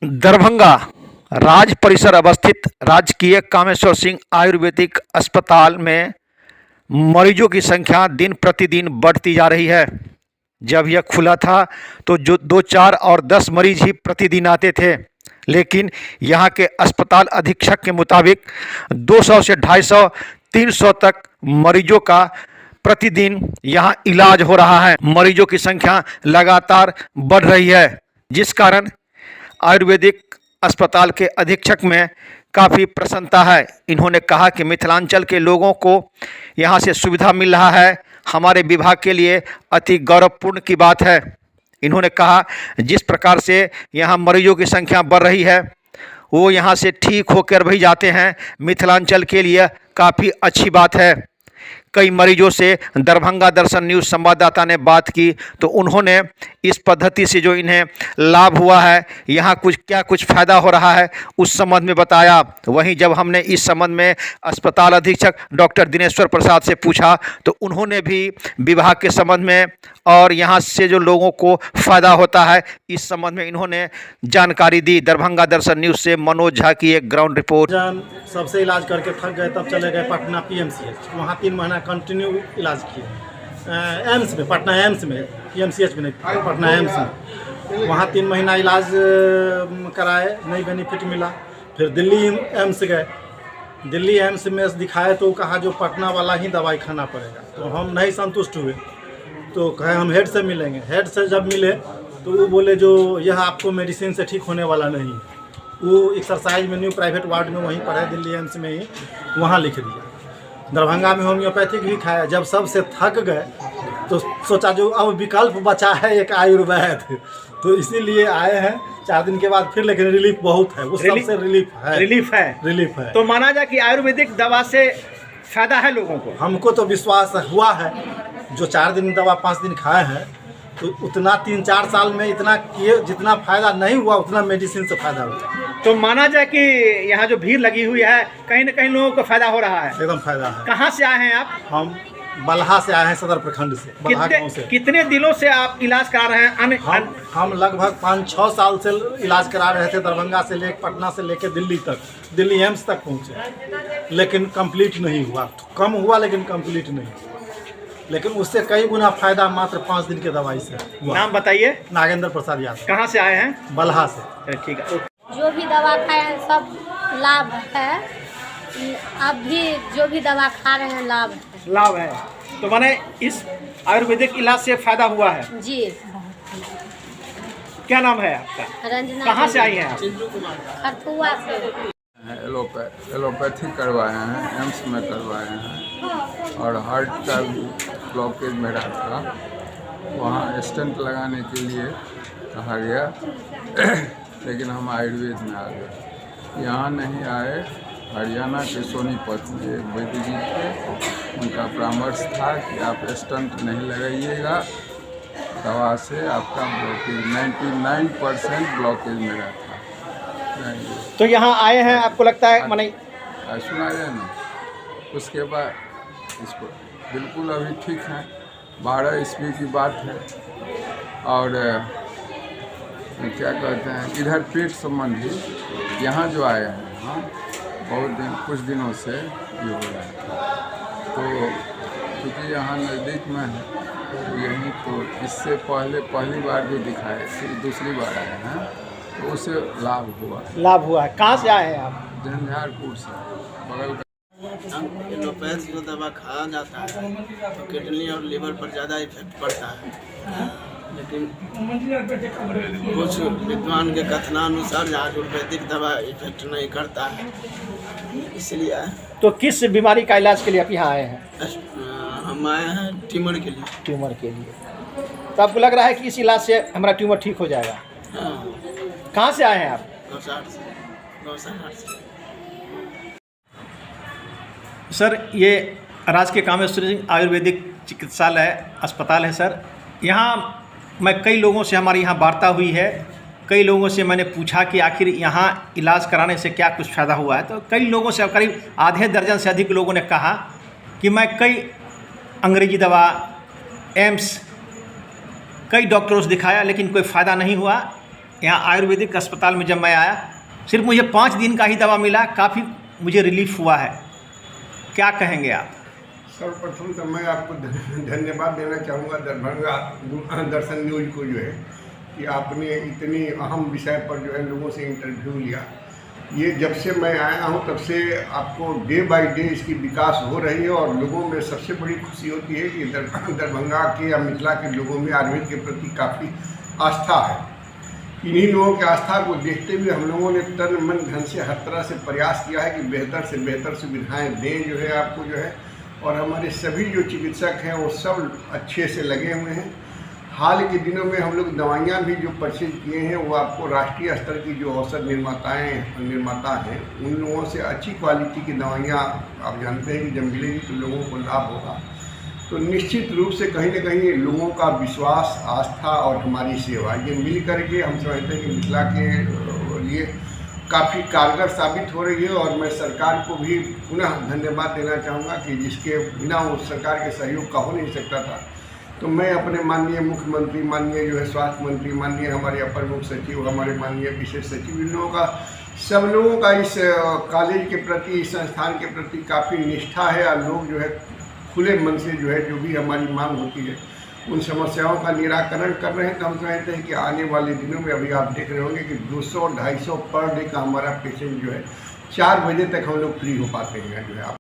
दरभंगा राज परिसर अवस्थित राजकीय कामेश्वर सिंह आयुर्वेदिक अस्पताल में मरीजों की संख्या दिन प्रतिदिन बढ़ती जा रही है। जब यह खुला था तो जो 2, 4 और 10 मरीज ही प्रतिदिन आते थे, लेकिन यहाँ के अस्पताल अधीक्षक के मुताबिक 200 से 250, 300 तक मरीजों का प्रतिदिन यहाँ इलाज हो रहा है। मरीजों की संख्या लगातार बढ़ रही है, जिस कारण आयुर्वेदिक अस्पताल के अधीक्षक में काफ़ी प्रसन्नता है। इन्होंने कहा कि मिथिलांचल के लोगों को यहाँ से सुविधा मिल रहा है, हमारे विभाग के लिए अति गौरवपूर्ण की बात है। इन्होंने कहा जिस प्रकार से यहाँ मरीजों की संख्या बढ़ रही है, वो यहाँ से ठीक होकर भी जाते हैं, मिथिलांचल के लिए काफ़ी अच्छी बात है। कई मरीजों से दरभंगा दर्शन न्यूज़ संवाददाता ने बात की तो उन्होंने इस पद्धति से जो इन्हें लाभ हुआ है, यहाँ कुछ फ़ायदा हो रहा है, उस संबंध में बताया। वहीं जब हमने इस संबंध में अस्पताल अधीक्षक डॉक्टर दिनेश्वर प्रसाद से पूछा तो उन्होंने भी विभाग के संबंध में और यहाँ से जो लोगों को फ़ायदा होता है, इस संबंध में इन्होंने जानकारी दी। दरभंगा दर्शन न्यूज़ से मनोज झा की एक ग्राउंड रिपोर्ट। सबसे इलाज करके थक गए, तब चले गए पटना PMCH। वहाँ 3 महीना कंटिन्यू इलाज किए एम्स में, पटना एम्स में, PMCH में नहीं, पटना एम्स में। वहाँ 3 महीना इलाज कराए, नहीं बेनिफिट मिला। फिर दिल्ली एम्स गए, दिल्ली एम्स में दिखाए तो कहा जो पटना वाला ही दवाई खाना पड़ेगा। तो हम नहीं संतुष्ट हुए, तो कहे हम हेड से मिलेंगे। हेड से जब मिले तो वो बोले जो यह आपको मेडिसिन से ठीक होने वाला नहीं है। वो एक्सरसाइज में न्यू प्राइवेट वार्ड में वहीं पर है, दिल्ली एम्स में ही, वहाँ लिख दिया। दरभंगा में होम्योपैथिक भी खाया। जब सबसे थक गए तो सोचा जो अब विकल्प बचा है एक आयुर्वेद, तो इसीलिए आए हैं 4 दिन के बाद फिर। लेकिन रिलीफ बहुत है, उस सबसे रिलीफ है। तो माना जाए कि आयुर्वेदिक दवा से फायदा है लोगों को। हमको तो विश्वास हुआ है, जो 4 दिन दवा 5 दिन खाए हैं, तो उतना 3-4 साल में इतना किए, जितना फायदा नहीं हुआ उतना मेडिसिन से फायदा हुआ। तो माना जाए कि यहाँ जो भीड़ लगी हुई है, कहीं न कहीं लोगों को फायदा हो रहा है। एकदम फायदा है। कहाँ से आए हैं आप? हम बलहा से आए हैं, सदर प्रखंड से, बलहा गाँव से। कितने दिनों से आप इलाज करा रहे हैं? हम लगभग 5-6 साल से इलाज करा रहे थे, दरभंगा से पटना से लेकर दिल्ली तक, दिल्ली एम्स तक पहुँचे, लेकिन कंप्लीट नहीं हुआ। कम हुआ लेकिन कंप्लीट नहीं। लेकिन उससे कई गुना फायदा मात्र 5 दिन के दवाई से। नाम बताइए। नागेंद्र प्रसाद यादव। कहाँ से आए हैं? बलहा से। ठीक है। जो भी दवा खाए सब लाभ है। अब भी जो भी दवा खा रहे हैं लाभ है। तो माने इस आयुर्वेदिक इलाज से फायदा हुआ है जी। क्या नाम है आपका? रंजना। कहाँ से आई हैं आप? खरपुआ से। एलोपैथी करवाए हैं, एम्स में करवाए हैं, और हार्ट का भी ब्लॉकेज मेरा था, वहाँ स्टेंट लगाने के लिए कहा गया, लेकिन हम आयुर्वेद में आ गए। यहाँ नहीं आए, हरियाणा के सोनीपत में एक वैद्य जी थे, उनका परामर्श था कि आप स्टेंट नहीं लगाइएगा, दवा से आपका ब्लॉकेज 99% ब्लॉकेज मेरा था। तो यहाँ आए हैं, आपको लगता है माने सुना है ना। उसके बाद इसको बिल्कुल अभी ठीक है, 12 ईस्वी की बात है। और क्या कहते हैं, इधर पेट संबंधी यहाँ जो आए हैं, हाँ, कुछ दिनों से ये हो रहा है। तो क्योंकि यहाँ नज़दीक में है, तो यही तो इससे पहली बार जो दिखाए, फिर दूसरी बार आए हैं, तो उससे लाभ हुआ है। कहाँ से आए हैं आप? झंझारपुर से, बगल का। एलोपैथी जो दवा खाया जाता है तो किडनी और लीवर पर ज़्यादा इफेक्ट पड़ता है, लेकिन कुछ विद्वान के कथनानुसार आयुर्वेदिक दवा इफेक्ट नहीं करता है, इसलिए। तो किस बीमारी का इलाज के लिए आप यहाँ आए हैं? हम आए हैं ट्यूमर के लिए। ट्यूमर के लिए। तो आपको लग रहा है कि इस इलाज से हमारा ट्यूमर ठीक हो जाएगा? हाँ। कहाँ से आए हैं आप? गौसाहाट से। सर, ये राजकीय कामेश्वर सिंह आयुर्वेदिक चिकित्सालय अस्पताल है सर। यहाँ मैं कई लोगों से, हमारी यहाँ वार्ता हुई है, कई लोगों से मैंने पूछा कि आखिर यहाँ इलाज कराने से क्या कुछ फ़ायदा हुआ है। तो कई लोगों से, करीब आधे दर्जन से अधिक लोगों ने कहा कि मैं कई अंग्रेजी दवा, एम्स, कई डॉक्टरों से दिखाया, लेकिन कोई फ़ायदा नहीं हुआ। यहाँ आयुर्वेदिक अस्पताल में जब मैं आया, सिर्फ मुझे 5 दिन का ही दवा मिला, काफ़ी मुझे रिलीफ हुआ है। क्या कहेंगे आप? सर्वप्रथम तो मैं आपको धन्यवाद देना चाहूँगा दरभंगा दर्शन न्यूज को, जो है कि आपने इतनी अहम विषय पर जो है लोगों से इंटरव्यू लिया। ये जब से मैं आया हूँ तब से आपको डे बाय डे इसकी विकास हो रही है और लोगों में सबसे बड़ी खुशी होती है कि दरभंगा के या मिथिला के लोगों में आयुर्वेद के प्रति काफ़ी आस्था है। इन्हीं लोगों की आस्था को देखते हुए हम लोगों ने तन मन धन से हर तरह से प्रयास किया है कि बेहतर से बेहतर सुविधाएं दें जो है आपको, जो है। और हमारे सभी जो चिकित्सक हैं वो सब अच्छे से लगे हुए हैं। हाल के दिनों में हम लोग दवाइयाँ भी जो परचेज किए हैं वो आपको राष्ट्रीय स्तर की जो औषध निर्माता हैं उन लोगों से अच्छी क्वालिटी की दवाइयाँ आप जानते हैं कि जब मिलेगी तो लोगों को लाभ होगा। तो निश्चित रूप से कहीं ना कहीं लोगों का विश्वास, आस्था और हमारी सेवा ये मिल करके हम समझते हैं कि मिथिला के लिए काफ़ी कारगर साबित हो रही है। और मैं सरकार को भी पुनः धन्यवाद देना चाहूँगा कि जिसके बिना उस सरकार के सहयोग का हो नहीं सकता था। तो मैं अपने माननीय मुख्यमंत्री, माननीय जो है स्वास्थ्य मंत्री, माननीय हमारे अपर मुख्य सचिव, हमारे माननीय विशेष सचिव, इन लोगों का, सब लोगों का इस कॉलेज के प्रति, इस संस्थान के प्रति काफ़ी निष्ठा है। और लोग जो है खुले मन से जो है जो भी हमारी मांग होती है उन समस्याओं का निराकरण कर रहे हैं। तो हम समझते हैं कि आने वाले दिनों में अभी आप देख रहे होंगे कि 200-250 पर डे का हमारा पेशेंट जो है 4 बजे तक हम लोग फ्री हो पाते हैं जो है।